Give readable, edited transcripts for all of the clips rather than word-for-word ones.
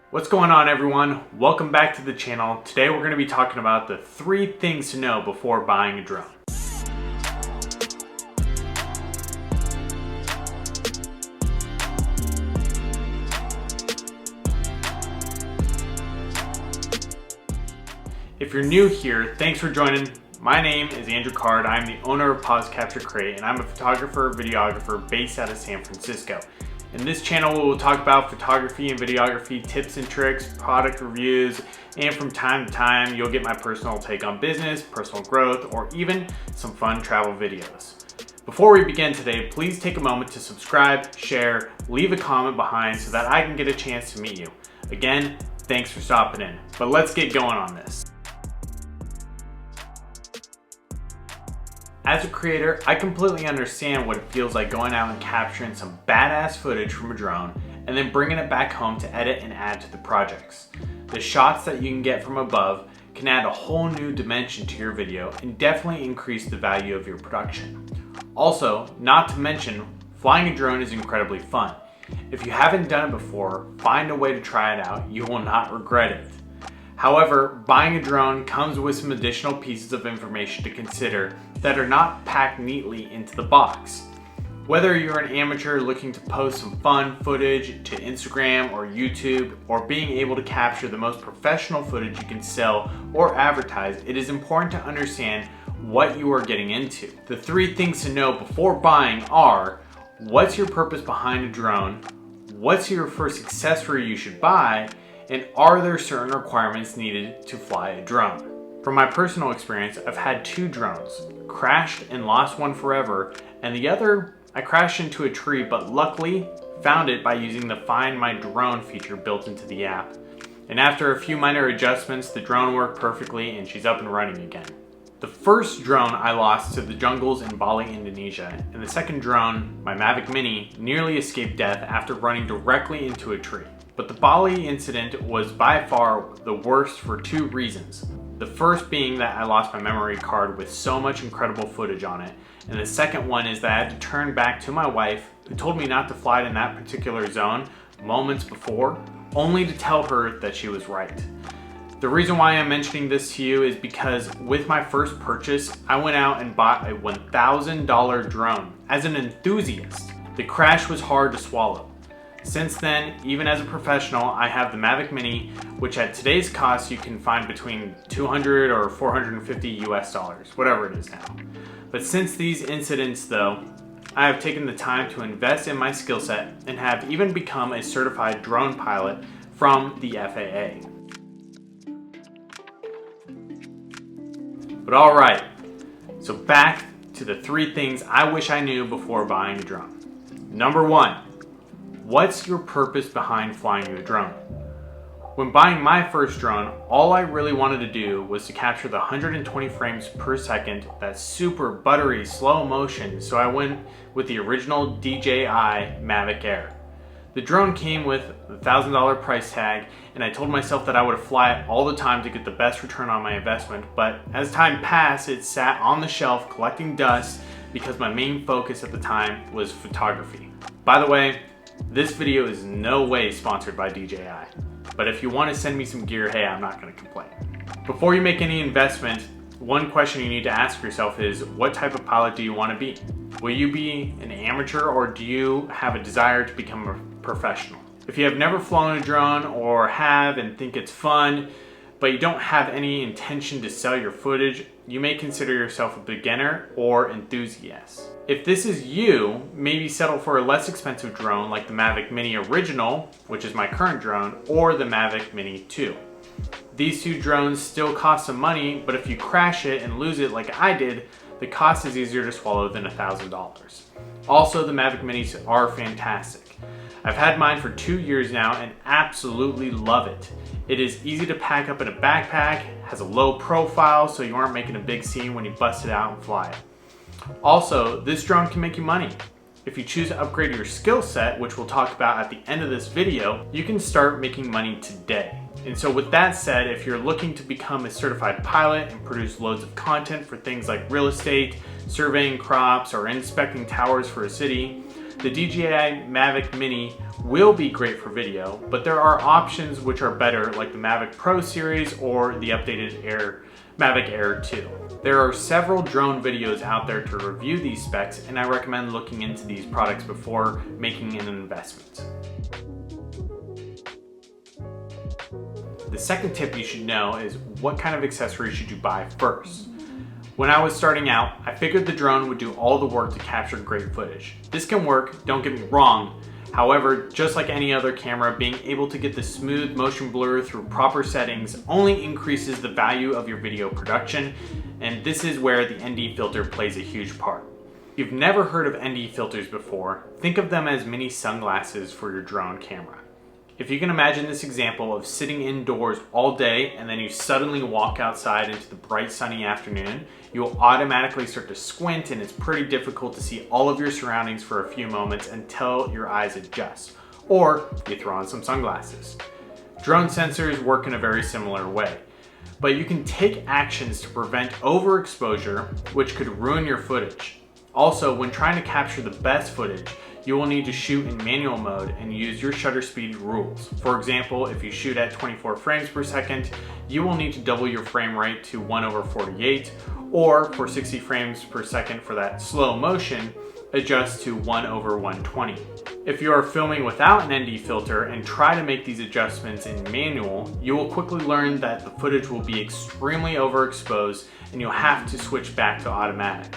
What's going on, everyone? Welcome back to the channel. Today we're going to be talking about the 3 things to know before buying a drone. If you're new here, thanks for joining. My name is Andrew Card. I'm the owner of Pause Capture Crate, and I'm a photographer, videographer based out of San Francisco. In this channel, we will talk about photography and videography, tips and tricks, product reviews, and from time to time, you'll get my personal take on business, personal growth, or even some fun travel videos. Before we begin today, please take a moment to subscribe, share, leave a comment behind so that I can get a chance to meet you. Again, thanks for stopping in, but let's get going on this. As a creator, I completely understand what it feels like going out and capturing some badass footage from a drone and then bringing it back home to edit and add to the projects. The shots that you can get from above can add a whole new dimension to your video and definitely increase the value of your production. Also, not to mention, flying a drone is incredibly fun. If you haven't done it before, find a way to try it out. You will not regret it. However, buying a drone comes with some additional pieces of information to consider that are not packed neatly into the box. Whether you're an amateur looking to post some fun footage to Instagram or YouTube, or being able to capture the most professional footage you can sell or advertise, it is important to understand what you are getting into. The 3 things to know before buying are: what's your purpose behind a drone? What's your first accessory you should buy? And are there certain requirements needed to fly a drone? From my personal experience, I've had 2 drones, crashed and lost one forever, and the other, I crashed into a tree, but luckily found it by using the Find My Drone feature built into the app. And after a few minor adjustments, the drone worked perfectly and she's up and running again. The first drone I lost to the jungles in Bali, Indonesia, and the second drone, my Mavic Mini, nearly escaped death after running directly into a tree. But the Bali incident was by far the worst for 2 reasons. The first being that I lost my memory card with so much incredible footage on it. And the second one is that I had to turn back to my wife, who told me not to fly it in that particular zone moments before, only to tell her that she was right. The reason why I'm mentioning this to you is because with my first purchase, I went out and bought a $1,000 drone as an enthusiast. The crash was hard to swallow. Since then, even as a professional, I have the Mavic Mini, which at today's cost you can find between $200 or $450 US, whatever it is now. But since these incidents though, I have taken the time to invest in my skill set and have even become a certified drone pilot from the FAA. But alright, so back to the 3 things I wish I knew before buying a drone. Number 1. What's your purpose behind flying a drone? When buying my first drone, all I really wanted to do was to capture the 120 frames per second, that super buttery slow motion, so I went with the original DJI Mavic Air. The drone came with a $1,000 price tag, and I told myself that I would fly it all the time to get the best return on my investment, but as time passed, it sat on the shelf collecting dust because my main focus at the time was photography. By the way, this video is no way sponsored by DJI, but if you want to send me some gear, hey, I'm not going to complain. Before you make any investment, one question you need to ask yourself is, what type of pilot do you want to be? Will you be an amateur, or do you have a desire to become a professional? If you have never flown a drone, or have and think it's fun, but you don't have any intention to sell your footage, you may consider yourself a beginner or enthusiast. If this is you, maybe settle for a less expensive drone like the Mavic Mini Original, which is my current drone, or the Mavic Mini 2. These 2 drones still cost some money, but if you crash it and lose it like I did, the cost is easier to swallow than $1,000. Also, the Mavic Minis are fantastic. I've had mine for 2 years now and absolutely love it. It is easy to pack up in a backpack, has a low profile so you aren't making a big scene when you bust it out and fly it. Also, this drone can make you money. If you choose to upgrade your skill set, which we'll talk about at the end of this video, you can start making money today. And so with that said, if you're looking to become a certified pilot and produce loads of content for things like real estate, surveying crops, or inspecting towers for a city, The DJI Mavic Mini will be great for video, but there are options which are better, like the Mavic Pro series or the updated Mavic Air 2. There are several drone videos out there to review these specs, and I recommend looking into these products before making an investment. The second tip you should know is what kind of accessories should you buy first. When I was starting out, I figured the drone would do all the work to capture great footage. This can work, don't get me wrong. However, just like any other camera, being able to get the smooth motion blur through proper settings only increases the value of your video production, and this is where the ND filter plays a huge part. If you've never heard of ND filters before, think of them as mini sunglasses for your drone camera. If you can imagine this example of sitting indoors all day and then you suddenly walk outside into the bright sunny afternoon, you will automatically start to squint, and it's pretty difficult to see all of your surroundings for a few moments until your eyes adjust, or you throw on some sunglasses. Drone sensors work in a very similar way, but you can take actions to prevent overexposure, which could ruin your footage. Also, when trying to capture the best footage, you will need to shoot in manual mode and use your shutter speed rules. For example, if you shoot at 24 frames per second, you will need to double your frame rate to 1/48, or for 60 frames per second for that slow motion, adjust to 1/120. If you are filming without an ND filter and try to make these adjustments in manual, you will quickly learn that the footage will be extremely overexposed and you'll have to switch back to automatic.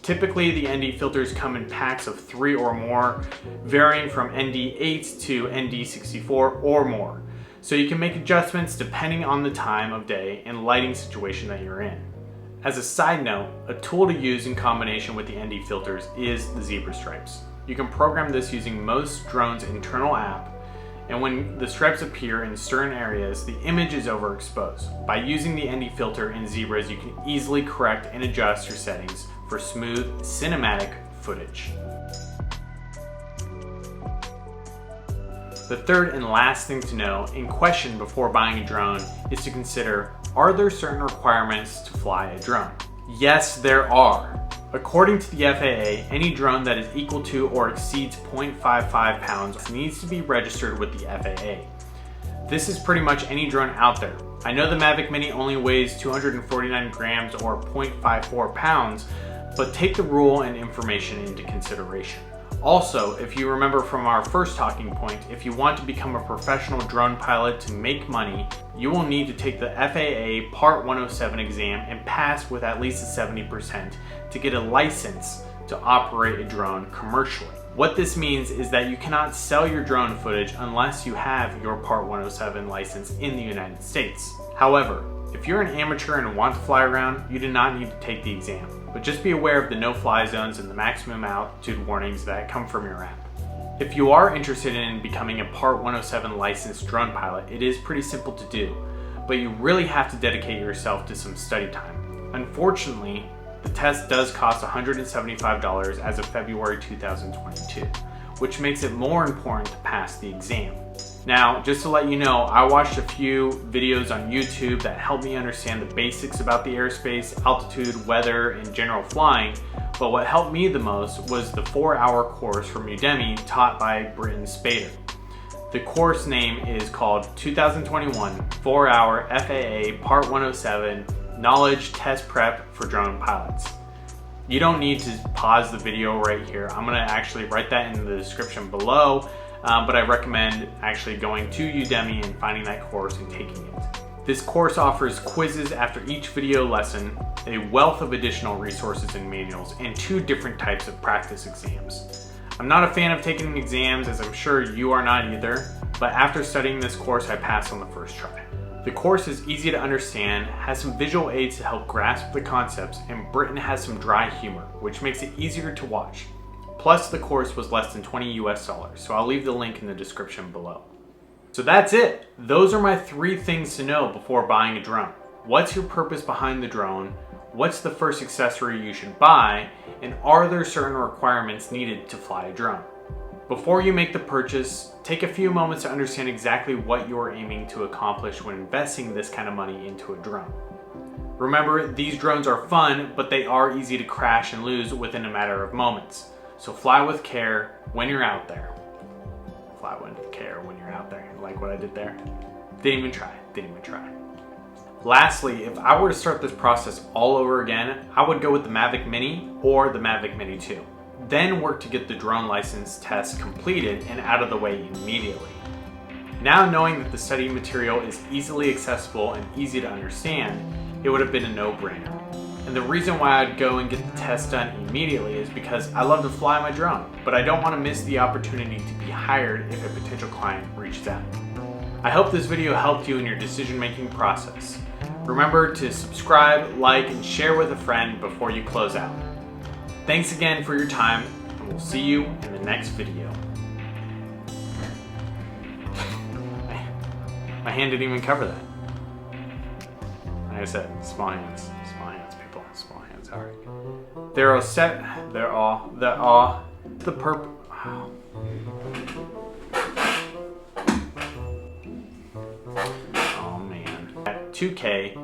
Typically, the ND filters come in packs of 3 or more, varying from ND8 to ND64 or more. So you can make adjustments depending on the time of day and lighting situation that you're in. As a side note, a tool to use in combination with the ND filters is the zebra stripes. You can program this using most drones' internal app, and when the stripes appear in certain areas, the image is overexposed. By using the ND filter in zebras, you can easily correct and adjust your settings for smooth cinematic footage. The third and last thing to know in question before buying a drone is to consider, are there certain requirements to fly a drone? Yes, there are. According to the FAA, any drone that is equal to or exceeds 0.55 pounds needs to be registered with the FAA. This is pretty much any drone out there. I know the Mavic Mini only weighs 249 grams or 0.54 pounds, but take the rule and information into consideration. Also, if you remember from our first talking point, if you want to become a professional drone pilot to make money, you will need to take the FAA Part 107 exam and pass with at least a 70% to get a license to operate a drone commercially. What this means is that you cannot sell your drone footage unless you have your Part 107 license in the United States. However, if you're an amateur and want to fly around, you do not need to take the exam, but just be aware of the no-fly zones and the maximum altitude warnings that come from your app. If you are interested in becoming a Part 107 licensed drone pilot, it is pretty simple to do, but you really have to dedicate yourself to some study time. Unfortunately, the test does cost $175 as of February 2022, which makes it more important to pass the exam. Now, just to let you know, I watched a few videos on YouTube that helped me understand the basics about the airspace, altitude, weather, and general flying, but what helped me the most was the 4-hour course from UDEMY taught by Britton Spader. The course name is called 2021 4-Hour FAA Part 107 Knowledge Test Prep for Drone Pilots. You don't need to pause the video right here. I'm gonna actually write that in the description below. But I recommend actually going to Udemy and finding that course and taking it. This course offers quizzes after each video lesson, a wealth of additional resources and manuals, and 2 different types of practice exams. I'm not a fan of taking exams, as I'm sure you are not either, but after studying this course, I passed on the first try. The course is easy to understand, has some visual aids to help grasp the concepts, and Britton has some dry humor, which makes it easier to watch. Plus, the course was less than $20 US, so I'll leave the link in the description below. So that's it. Those are my 3 things to know before buying a drone. What's your purpose behind the drone? What's the first accessory you should buy? And are there certain requirements needed to fly a drone? Before you make the purchase, take a few moments to understand exactly what you're aiming to accomplish when investing this kind of money into a drone. Remember, these drones are fun, but they are easy to crash and lose within a matter of moments. So fly with care when you're out there. Fly with care when you're out there. Like what I did there? Didn't even try. Lastly, if I were to start this process all over again, I would go with the Mavic Mini or the Mavic Mini 2. Then work to get the drone license test completed and out of the way immediately. Now knowing that the study material is easily accessible and easy to understand, it would have been a no-brainer. And the reason why I'd go and get the test done immediately is because I love to fly my drone, but I don't want to miss the opportunity to be hired if a potential client reaches out. I hope this video helped you in your decision-making process. Remember to subscribe, like, and share with a friend before you close out. Thanks again for your time, and we'll see you in the next video. My hand didn't even cover that. Like I said, small hands people, small hands, all right. They're all the purple. Oh man. At 2K.